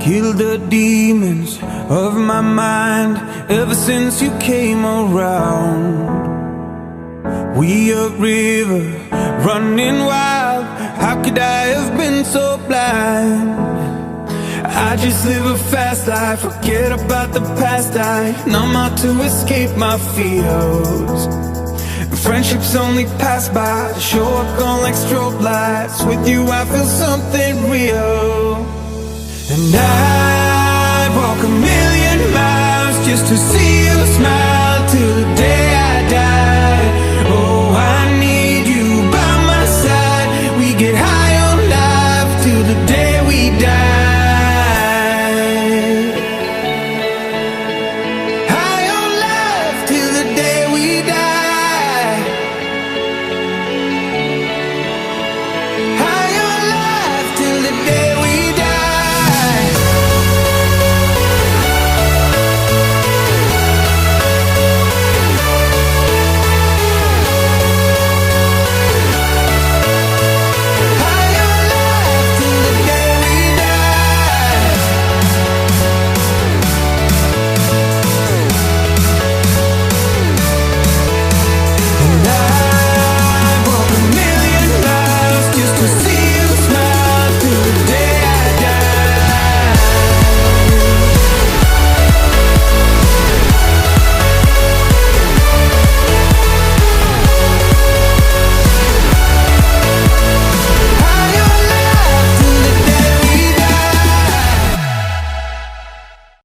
Killed the demons of my mind ever since you came around. We a river running wild, how could I have been so blind? I just live a fast life, forget about the past. I numb out to escape my fears. Friendships only pass by, show up on like strobe lights. With you I feel something real. And I'd walk a million miles just to see you smile till the day